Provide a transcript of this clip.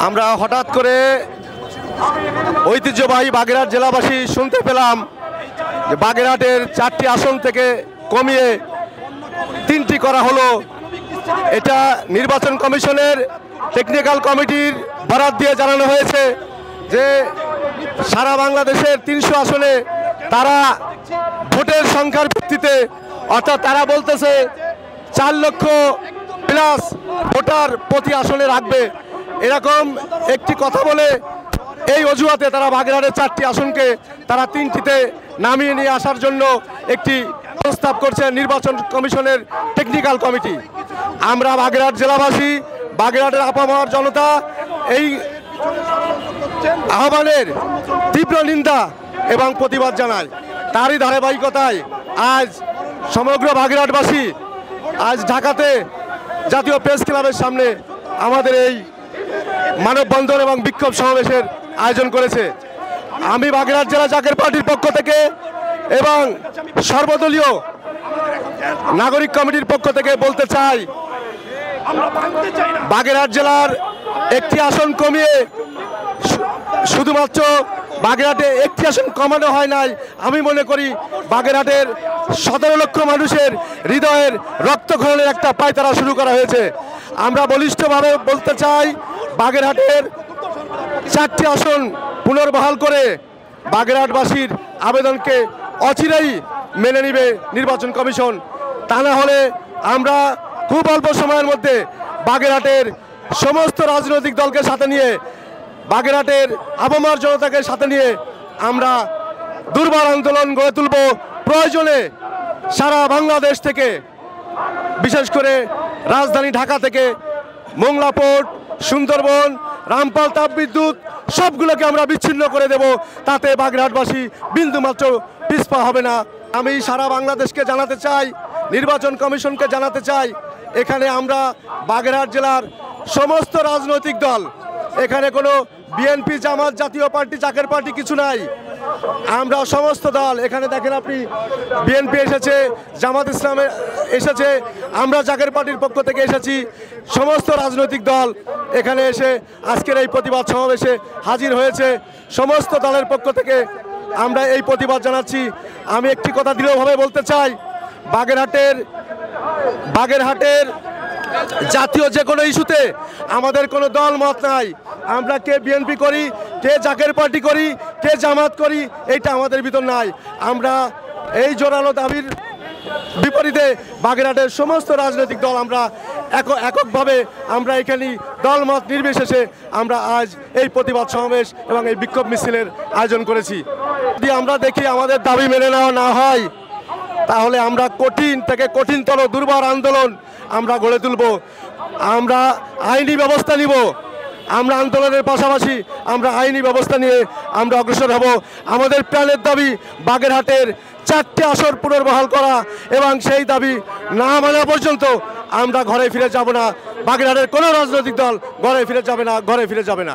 আমরা হঠাৎ করে ঐতিহ্যবাহী বাগেরহাট জেলাবাসী শুনতে পেলাম যে বাগেরহাটের 4টি আসন থেকে কমিয়ে 3টি করা হলো। এটা নির্বাচন কমিশনের টেকনিক্যাল কমিটির বরাত দিয়ে জানানো হয়েছে যে সারা বাংলাদেশের 300 আসনে তারা ভোটের সংখ্যার ভিত্তিতে, অর্থাৎ তারা বলতেছে 4 লক্ষ প্লাস ভোটার প্রতি আসনে রাখবে, এরকম একটি কথা বলে এই অজুহাতে তারা বাগেরহাটের 4টি আসনকে তারা 3টিতে নামিয়ে নিয়ে আসার জন্য একটি প্রস্তাব করছে নির্বাচন কমিশনের টেকনিক্যাল কমিটি। আমরা বাগেরহাট জেলাবাসী, বাগেরহাটের আপামর জনতা এই আহ্বানের তীব্র নিন্দা এবং প্রতিবাদ জানায়। তারই ধারাবাহিকতায় আজ সমগ্র বাগেরহাটবাসী আজ ঢাকাতে জাতীয় প্রেস ক্লাবের সামনে আমাদের এই মানববন্ধন এবং বিক্ষোভ সমাবেশের আয়োজন করেছে। আমি বাগেরহাট জেলা জাকের পার্টির পক্ষ থেকে এবং সর্বদলীয় নাগরিক কমিটির পক্ষ থেকে বলতে চাই, বাগেরহাট জেলার একটি আসন কমিয়ে শুধুমাত্র বাগেরহাটে একটি আসন কমানো হয় নাই। আমি মনে করি বাগেরহাটের 17 লক্ষ মানুষের হৃদয়ের রক্তক্ষরণের একটা পায়তারা শুরু করা হয়েছে। আমরা বলিষ্ঠভাবে বলতে চাই, বাগেরহাটের 4টি আসন পুনর্বহাল করে বাগেরহাটবাসীর আবেদনকে অচিরেই মেনে নেবে নির্বাচন কমিশন। তা না হলে আমরা খুব অল্প সময়ের মধ্যে বাগেরহাটের সমস্ত রাজনৈতিক দলকে সাথে নিয়ে, বাগেরহাটের আপামর জনতাকে সাথে নিয়ে আমরা দুর্বার আন্দোলন গড়ে তুলব। প্রয়োজনে সারা বাংলাদেশ থেকে, বিশেষ করে রাজধানী ঢাকা থেকে মোংলা পোর্ট, সুন্দরবন, রামপাল তাপবিদ্যুৎ সবগুলোকে আমরা বিচ্ছিন্ন করে দেব। তাতে বাগেরহাটবাসী বিন্দুমাত্র পিছপা হবে না। আমি সারা বাংলাদেশকে জানাতে চাই, নির্বাচন কমিশনকে জানাতে চাই, এখানে আমরা বাগেরহাট জেলার সমস্ত রাজনৈতিক দল, এখানে কোনো বিএনপি, জামাত, জাতীয় পার্টি, জাকের পার্টি কিছু নাই। আমরা সমস্ত দল, এখানে দেখেন আপনি বিএনপি এসেছে, জামাত ইসলামে এসেছে, আমরা জাকের পার্টির পক্ষ থেকে এসেছি। সমস্ত রাজনৈতিক দল এখানে এসে আজকের এই প্রতিবাদ সমাবেশে হাজির হয়েছে। সমস্ত দলের পক্ষ থেকে আমরা এই প্রতিবাদ জানাচ্ছি। আমি একটি কথা দৃঢ়ভাবে বলতে চাই, বাগেরহাটের জাতীয় যে কোনো ইস্যুতে আমাদের কোনো দল মত নাই। আমরা কে বিএনপি করি, কে জাকের পার্টি করি, কে জামাত করি, এইটা আমাদের ভিতর নাই। আমরা এই জোরালো দাবির বিপরীতে বাগেরহাটের সমস্ত রাজনৈতিক দল আমরা এককভাবে আমরা এখানে দলমত নির্বিশেষে আমরা আজ এই প্রতিবাদ সমাবেশ এবং এই বিক্ষোভ মিছিলের আয়োজন করেছি। যদি আমরা দেখি আমাদের দাবি মেনে নেওয়া না হয়, তাহলে আমরা কঠিন থেকে কঠিনতর দুর্বার আন্দোলন আমরা গড়ে তুলব। আমরা আইনি ব্যবস্থা নিব। আমরা আন্দোলনের পাশাপাশি আমরা আইনি ব্যবস্থা নিয়ে আমরা অগ্রসর হব। আমাদের প্রাণের দাবি বাগেরহাটের 4টি আসন পুনর্বহাল করা, এবং সেই দাবি না মানা পর্যন্ত আমরা ঘরে ফিরে যাব না। বাগেরহাটের কোনো রাজনৈতিক দল ঘরে ফিরে যাবে না, ঘরে ফিরে যাবে না।